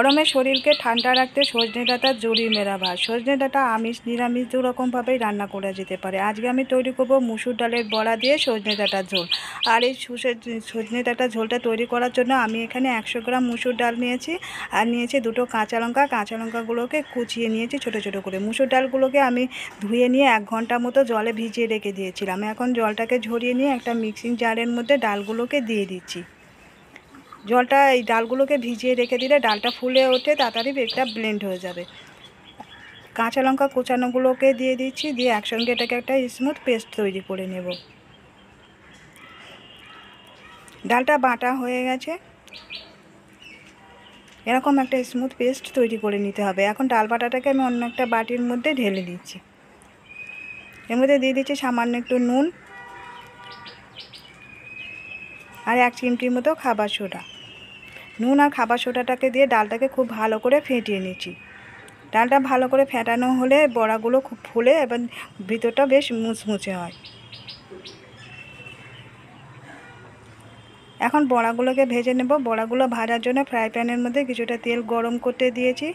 গরমে শরীরকে ঠান্ডা রাখতে সজনে ডাঁটা জড়ি মেরা ভাত। সজনে ডাঁটা আমিষ নিরামিষ দুরকমভাবেই রান্না করা যেতে পারে। আজকে আমি তৈরি করব মুসুর ডালের বড়া দিয়ে সজনে ডাঁটার ঝোল। আর এই সজনে ডাঁটার ঝোলটা তৈরি করার জন্য আমি এখানে 100 গ্রাম মুসুর ডাল নিয়েছি, আর নিয়েছি দুটো কাঁচা লঙ্কা। কাঁচা লঙ্কাগুলোকে কুচিয়ে নিয়েছি ছোটো ছোটো করে। মুসুর ডালগুলোকে আমি ধুয়ে নিয়ে 1 ঘন্টা মতো জলে ভিজিয়ে রেখে দিয়েছিলাম। এখন জলটাকে ঝরিয়ে নিয়ে একটা মিক্সিং জারের মধ্যে ডালগুলোকে দিয়ে দিচ্ছি। জলটা এই ডালগুলোকে ভিজিয়ে রেখে দিলে ডালটা ফুলে ওঠে, তাড়াতাড়ি এটা ব্লেন্ড হয়ে যাবে। কাঁচা লঙ্কা কোচানোগুলোকে দিয়ে দিচ্ছি, দিয়ে একসঙ্গে এটাকে একটা স্মুথ পেস্ট তৈরি করে নেব। ডালটা বাটা হয়ে গেছে, এরকম একটা স্মুথ পেস্ট তৈরি করে নিতে হবে। এখন ডাল বাটাটাকে আমি অন্য একটা বাটির মধ্যে ঢেলে দিচ্ছি। এর মধ্যে দিয়ে দিচ্ছি সামান্য একটু নুন আর 1 চিমটির মতো খাবার সোডা। নুন আর খাবার সোডাটাকে দিয়ে ডালটাকে খুব ভালো করে ফেটিয়ে নিচ্ছি। ডালটা ভালো করে ফেটানো হলে বড়াগুলো খুব ফুলে এবং ভিতরটা বেশ মুচমুচে হয়। এখন বড়াগুলোকে ভেজে নেব। বড়াগুলো ভাজার জন্য ফ্রাই প্যানের মধ্যে কিছুটা তেল গরম করতে দিয়েছি।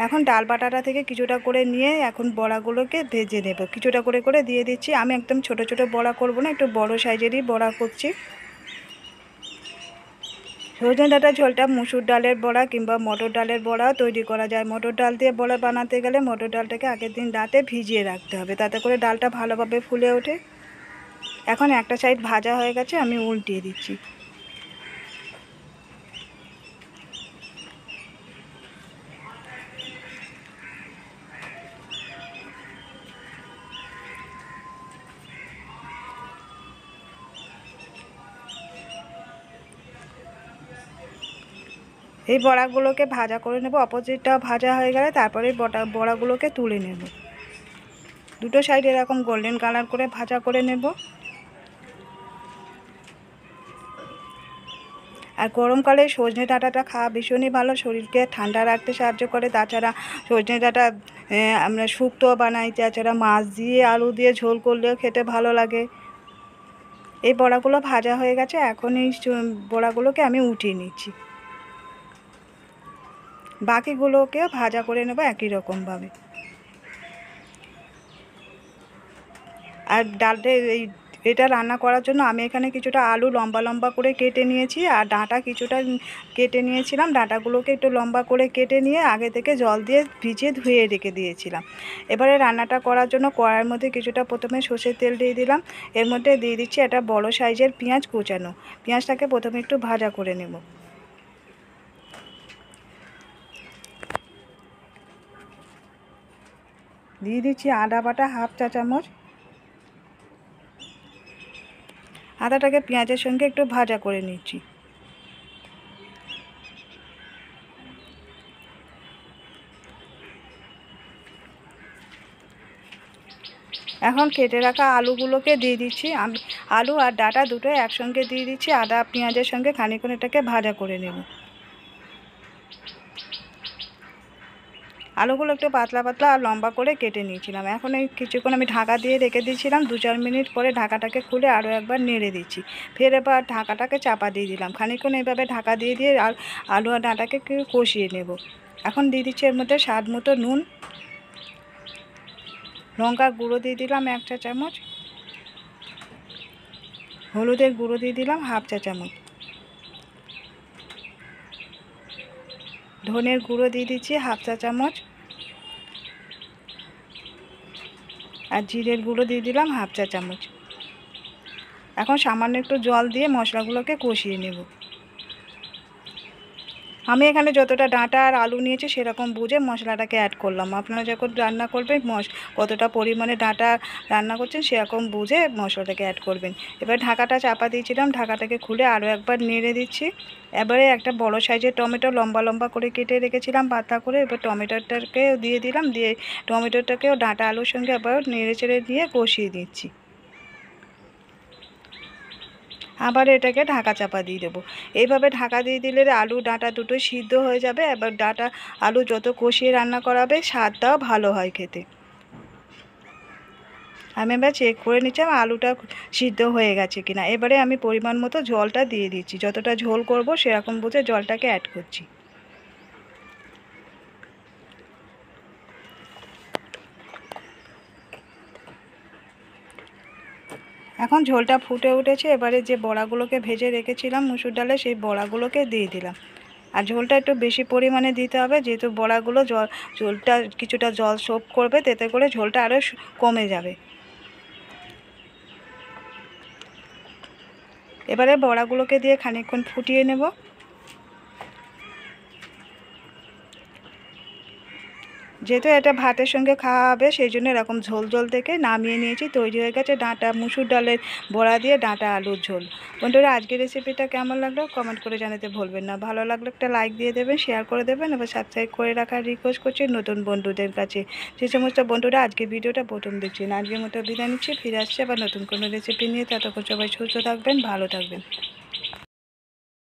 এখন ডাল বাটাটা থেকে কিছুটা করে নিয়ে এখন বড়াগুলোকে ভেজে নেব। কিছুটা করে করে দিয়ে দিচ্ছি। আমি একদম ছোট ছোট বড়া করব না, একটু বড় সাইজেরই বড়া করছি। সজনে ডাঁটার ঝোলটা মুসুর ডালের বড়া কিংবা মটর ডালের বড়াও তৈরি করা যায়। মটর ডাল দিয়ে বড়া বানাতে গেলে মটর ডালটাকে আগের দিন রাতে ভিজিয়ে রাখতে হবে, তাতে করে ডালটা ভালোভাবে ফুলে ওঠে। এখন একটা সাইড ভাজা হয়ে গেছে, আমি উল্টিয়ে দিচ্ছি। এই বড়াগুলোকে ভাজা করে নেব। অপোজিটটা ভাজা হয়ে গেলে তারপরে বড়াগুলোকে তুলে নেব। দুটো সাইড এরকম গোল্ডেন কালার করে ভাজা করে নেব। আর গরমকালে সজনে ডাঁটাটা খাওয়া ভীষণই ভালো, শরীরকে ঠান্ডা রাখতে সাহায্য করে। তাছাড়া সজনে ডাঁটা আমরা শুক্তো বানাই, তাছাড়া মাছ দিয়ে আলু দিয়ে ঝোল করলেও খেতে ভালো লাগে। এই বড়াগুলো ভাজা হয়ে গেছে, এখন এই বড়াগুলোকে আমি উঠিয়ে নিচ্ছি। বাকিগুলোকেও ভাজা করে নেব একই রকমভাবে। আর ডালটা এটা রান্না করার জন্য আমি এখানে কিছুটা আলু লম্বা লম্বা করে কেটে নিয়েছি, আর ডাঁটা কিছুটা কেটে নিয়েছিলাম। ডাঁটাগুলোকে একটু লম্বা করে কেটে নিয়ে আগে থেকে জল দিয়ে ভিজিয়ে ধুয়ে রেখে দিয়েছিলাম। এবারে রান্নাটা করার জন্য কড়াইয়ের মধ্যে কিছুটা প্রথমে সর্ষের তেল দিয়ে দিলাম। এর মধ্যে দিয়ে দিচ্ছি একটা বড় সাইজের পেঁয়াজ কুচানো। পেঁয়াজটাকে প্রথমে একটু ভাজা করে নেব। দিয়ে দিচ্ছি আদা বাটা 1/2 চা চামচ। আদাটাকে পেঁয়াজের সঙ্গে একটু ভাজা করে নিচ্ছি। এখন কেটে রাখা আলুগুলোকে দিয়ে দিচ্ছি। আমি আলু আর ডাঁটা দুটোই একসঙ্গে দিয়ে দিচ্ছি। আদা পেঁয়াজের সঙ্গে খানিকক্ষণ এটাকে ভাজা করে নেব। আলুগুলো একটু পাতলা পাতলা আর লম্বা করে কেটে নিয়েছিলাম। এখন এই কিছুক্ষণ আমি ঢাকা দিয়ে রেখে দিয়েছিলাম। 2-4 মিনিট পরে ঢাকাটাকে খুলে আরও একবার নেড়ে দিচ্ছি। ফের এবার ঢাকাটাকে চাপা দিয়ে দিলাম। খানিকক্ষণ এইভাবে ঢাকা দিয়ে দিয়ে আর আলু আর ডাঁটাকে একটু কষিয়ে নেব। এখন দিয়ে দিচ্ছি এর মধ্যে স্বাদ মতো নুন, লঙ্কার গুঁড়ো দিয়ে দিলাম 1 চা চামচ, হলুদের গুঁড়ো দিয়ে দিলাম 1/2 চা চামচ, ধনের গুঁড়ো দিয়ে দিচ্ছি 1/2 চা চামচ, আর জিরের গুঁড়ো দিয়ে দিলাম 1/2 চা চামচ। এখন সামান্য একটু জল দিয়ে মশলাগুলোকে কষিয়ে নেব। আমি এখানে যতটা ডাঁটা আর আলু নিয়েছি সেরকম বুঝে মশলাটাকে অ্যাড করলাম। আপনারা যখন রান্না করবেন কতটা পরিমাণে ডাঁটা রান্না করছেন সেরকম বুঝে মশলাটাকে অ্যাড করবেন। এবার ঢাকাটা চাপা দিয়েছিলাম, ঢাকাটাকে খুলে আরও একবার নেড়ে দিচ্ছি। এবারে একটা বড় সাইজের টমেটো লম্বা লম্বা করে কেটে রেখেছিলাম পাতলা করে, এবার টমেটোটাকেও দিয়ে দিলাম। দিয়ে টমেটোটাকেও ডাঁটা আলুর সঙ্গে আবার নেড়ে চেড়ে দিয়ে কষিয়ে দিচ্ছি। আবার এটাকে ঢাকা চাপা দিয়ে দেবো। এইভাবে ঢাকা দিয়ে দিলে আলু ডাঁটা দুটোই সিদ্ধ হয়ে যাবে। এবার ডাঁটা আলু যত কষিয়ে রান্না করা হবে স্বাদটাও ভালো হয় খেতে। আমি এবার চেক করে নিচ্ছি আমার আলুটা সিদ্ধ হয়ে গেছে কিনা। এবারে আমি পরিমাণ মতো জলটা দিয়ে দিচ্ছি, যতটা ঝোল করব সেরকম বুঝে জলটাকে অ্যাড করছি। এখন ঝোলটা ফুটে উঠেছে, এবারে যে বড়াগুলোকে ভেজে রেখেছিলাম মুসুর ডালে সেই বড়াগুলোকে দিয়ে দিলাম। আর ঝোলটা একটু বেশি পরিমাণে দিতে হবে, যেহেতু বড়াগুলো ঝোলটা কিছুটা জল সোপ করবে, তেতে করে ঝোলটা আরও কমে যাবে। এবারে বড়াগুলোকে দিয়ে খানিকক্ষণ ফুটিয়ে নেব। যেহেতু এটা ভাতের সঙ্গে খাওয়া হবে সেই জন্য এরকম ঝোল ঝোল থেকে নামিয়ে নিয়েছি। তৈরি হয়ে গেছে ডাঁটা মুসুর ডালের বড়া দিয়ে ডাঁটা আলুর ঝোল। বন্ধুরা, আজকের রেসিপিটা কেমন লাগলো কমেন্ট করে জানাতে ভুলবেন না। ভালো লাগলে একটা লাইক দিয়ে দেবেন, শেয়ার করে দেবেন, এবার সাবস্ক্রাইব করে রাখার রিকোয়েস্ট করছি নতুন বন্ধুদের কাছে। যে সমস্ত বন্ধুরা আজকে ভিডিওটা প্রথম দেখছেন, আজকের মতো বিদায় নিচ্ছি। ফিরে আসছে আবার নতুন কোনো রেসিপি নিয়ে। ততক্ষণ সবাই সুস্থ থাকবেন, ভালো থাকবেন।